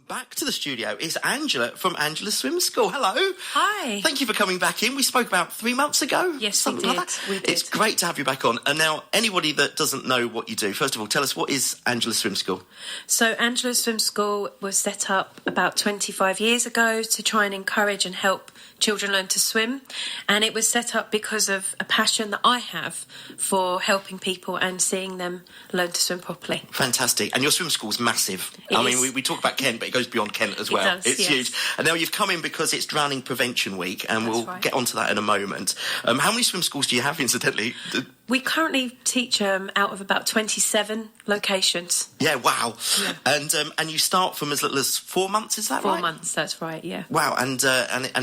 back to the studio is Angela from Angela's Swim School. Hello. Hi. Thank you for coming back in. We spoke about 3 months ago. Yes, something we did. like that. We did. It's great to have you back on. And now, anybody that doesn't know what you do, first of all, tell us, what is Angela's Swim School? So Angela's Swim School was set up about 25 years ago to try and encourage and help children learn to swim. And it was set up because of a passion that I have for helping people and seeing them learn to swim properly. Fantastic. And your swim school's massive. I mean, we talk about Kent, but it goes beyond Kent as well. It does, it's yes. huge. And now you've come in because it's Drowning Prevention Week, and That's we'll right. get onto that in a moment. How many swim schools do you have, incidentally? We currently teach out of about 27 locations. Yeah, wow. Yeah. And you start from as little as 4 months, is that right? 4 months, that's right, yeah. Wow, and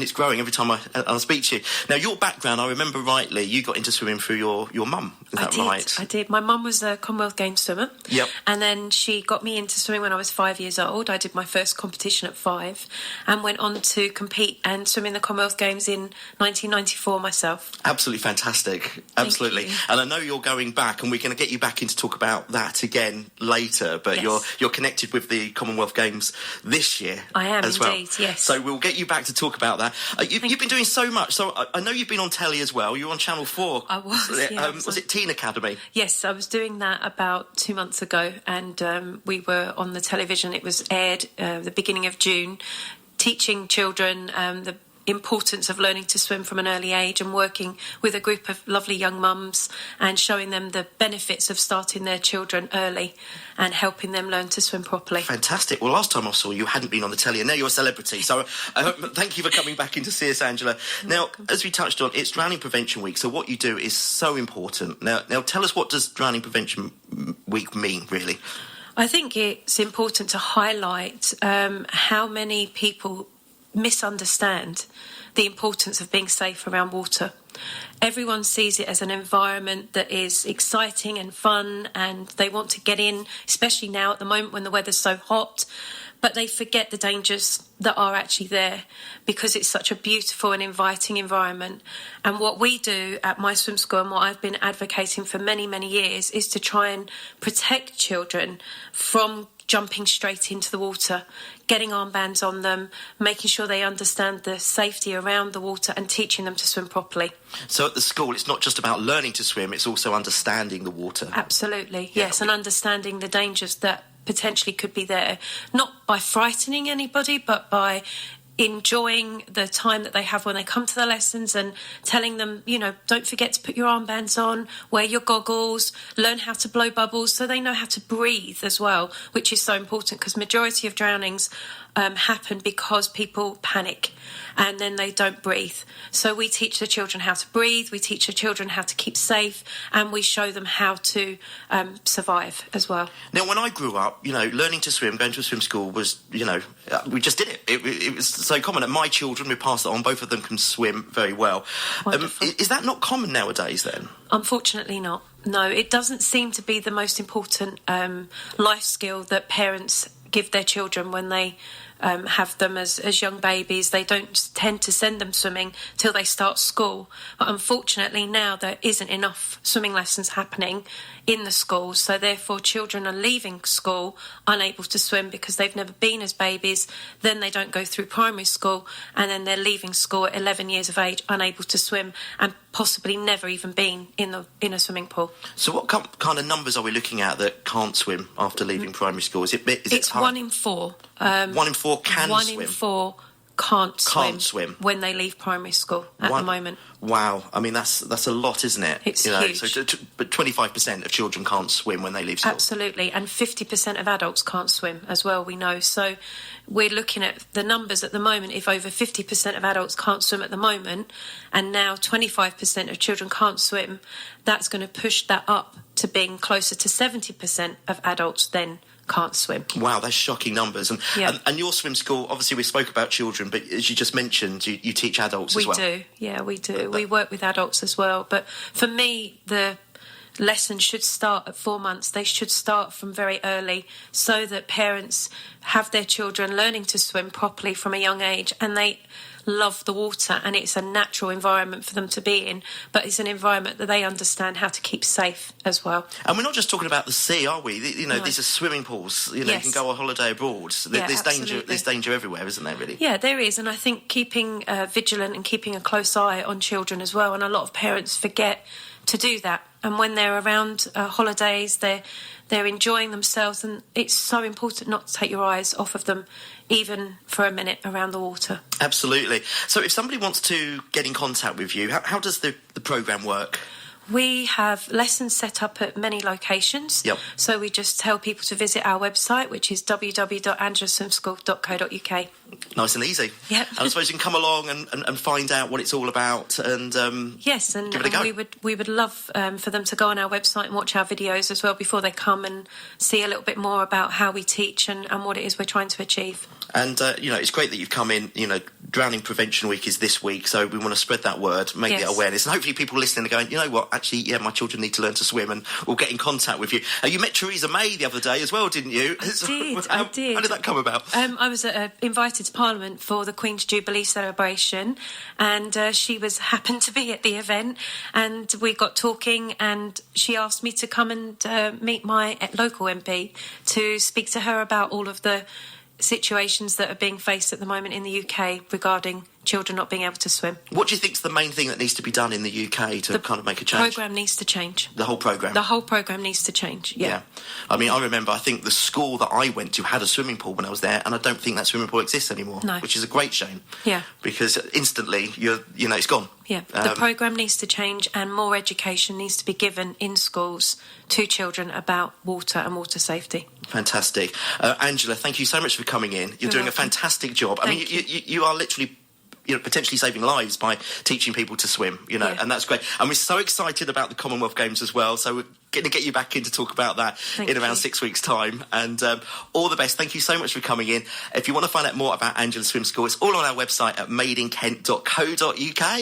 it's growing every time I speak to you. Now, your background, I remember rightly, you got into swimming through your mum. Is that right? I did. My mum was a Commonwealth Games swimmer. Yep. And then she got me into swimming when I was 5 years old. I did my first competition at 5 and went on to compete and swim in the Commonwealth Games in 1994 myself. Absolutely fantastic. Absolutely. Thank you. And I know you're going back, and we're going to get you back in to talk about that again later, but Yes. you're connected with the Commonwealth Games this year. I am as indeed, well. yes. So we'll get you back to talk about that. You've been doing so much. So I know you've been on telly as well. You were on Channel 4. I was, yeah, was it Teen Academy? Yes, I was doing that about 2 months ago, and we were on the television. It was aired the beginning of June, teaching children the importance of learning to swim from an early age and working with a group of lovely young mums and showing them the benefits of starting their children early and helping them learn to swim properly. Fantastic. Well, last time I saw you hadn't been on the telly, and now you're a celebrity. So thank you for coming back in to see us, Angela. Now, as we touched on, it's Drowning Prevention Week, so what you do is so important. Now tell us, what does Drowning Prevention Week mean, really? I think it's important to highlight how many people misunderstand the importance of being safe around water. Everyone sees it as an environment that is exciting and fun, and they want to get in, especially now at the moment when the weather's so hot, but they forget the dangers that are actually there because it's such a beautiful and inviting environment. And what we do at my swim school, and what I've been advocating for many, many years, is to try and protect children from jumping straight into the water, getting armbands on them, making sure they understand the safety around the water and teaching them to swim properly. So at the school, it's not just about learning to swim, it's also understanding the water. Absolutely, yes, and understanding the dangers that potentially could be there, not by frightening anybody, but by enjoying the time that they have when they come to the lessons and telling them, don't forget to put your armbands on, wear your goggles, learn how to blow bubbles so they know how to breathe as well, which is so important because majority of drownings happen because people panic and then they don't breathe. So we teach the children how to breathe, we teach the children how to keep safe, and we show them how to survive as well. Now, when I grew up, learning to swim, going to a swim school was, we just did it. It was so common. And my children, we passed it on. Both of them can swim very well. Is that not common nowadays then? Unfortunately not. No, it doesn't seem to be the most important life skill that parents give their children when they have them as young babies. They don't tend to send them swimming till they start school. But unfortunately now there isn't enough swimming lessons happening in the schools, so therefore children are leaving school unable to swim because they've never been as babies, then they don't go through primary school, and then they're leaving school at 11 years of age unable to swim and possibly never even been in a swimming pool. So what kind of numbers are we looking at that can't swim after leaving primary school? It's 1 in 4. 1 in 4 can one swim? 1 in 4 can't swim when they leave primary school at the moment. Wow, I mean that's a lot, isn't it? It's huge. So, but 25% of children can't swim when they leave school. Absolutely, and 50% of adults can't swim as well. We know. So we're looking at the numbers at the moment. If over 50% of adults can't swim at the moment, and now 25% of children can't swim, that's going to push that up to being closer to 70% of adults then can't swim. Wow, that's shocking numbers. And your swim school, obviously we spoke about children, but as you just mentioned, you teach adults as well. We do, yeah, we do. We work with adults as well. But for me, the lessons should start at 4 months. They should start from very early so that parents have their children learning to swim properly from a young age, and they love the water, and it's a natural environment for them to be in, but it's an environment that they understand how to keep safe as well. And we're not just talking about the sea, are we? No. These are swimming pools. You Yes. can go on holiday abroad. There's danger. There's danger everywhere, isn't there? Really? Yeah, there is, and I think keeping vigilant and keeping a close eye on children as well, and a lot of parents forget to do that. And when they're around holidays, they're enjoying themselves, and it's so important not to take your eyes off of them, even for a minute around the water. Absolutely. So if somebody wants to get in contact with you, how does the programme work? We have lessons set up at many locations. Yep. So we just tell people to visit our website, which is www.angelaswimschool.co.uk. Nice and easy. Yep. And I suppose you can come along and find out what it's all about and yes, and give it a go. we would love for them to go on our website and watch our videos as well before they come and see a little bit more about how we teach and what it is we're trying to achieve. And, it's great that you've come in. Drowning Prevention Week is this week, so we want to spread that word, make Yes. it awareness. And hopefully people listening are going, you know what, actually, yeah, my children need to learn to swim, and we'll get in contact with you. You met Theresa May the other day as well, didn't you? I did. How did that come about? I was invited to Parliament for the Queen's Jubilee celebration, and she happened to be at the event, and we got talking, and she asked me to come and meet my local MP to speak to her about all of the situations that are being faced at the moment in the UK regarding children not being able to swim. What do you think is the main thing that needs to be done in the UK to kind of make a change? The programme needs to change. The whole programme? The whole programme needs to change, yeah. I mean, I remember, I think the school that I went to had a swimming pool when I was there, and I don't think that swimming pool exists anymore. No. Which is a great shame. Yeah. Because instantly, it's gone. Yeah, the programme needs to change, and more education needs to be given in schools to children about water and water safety. Fantastic. Angela, thank you so much for coming in. You're doing welcome. a fantastic job. Thank You are literally potentially saving lives by teaching people to swim, Yeah. and that's great. And we're so excited about the Commonwealth Games as well, so we're going to get you back in to talk about that in around 6 weeks' time. And all the best. Thank you so much for coming in. If you want to find out more about Angela Swim School, it's all on our website at madeinkent.co.uk.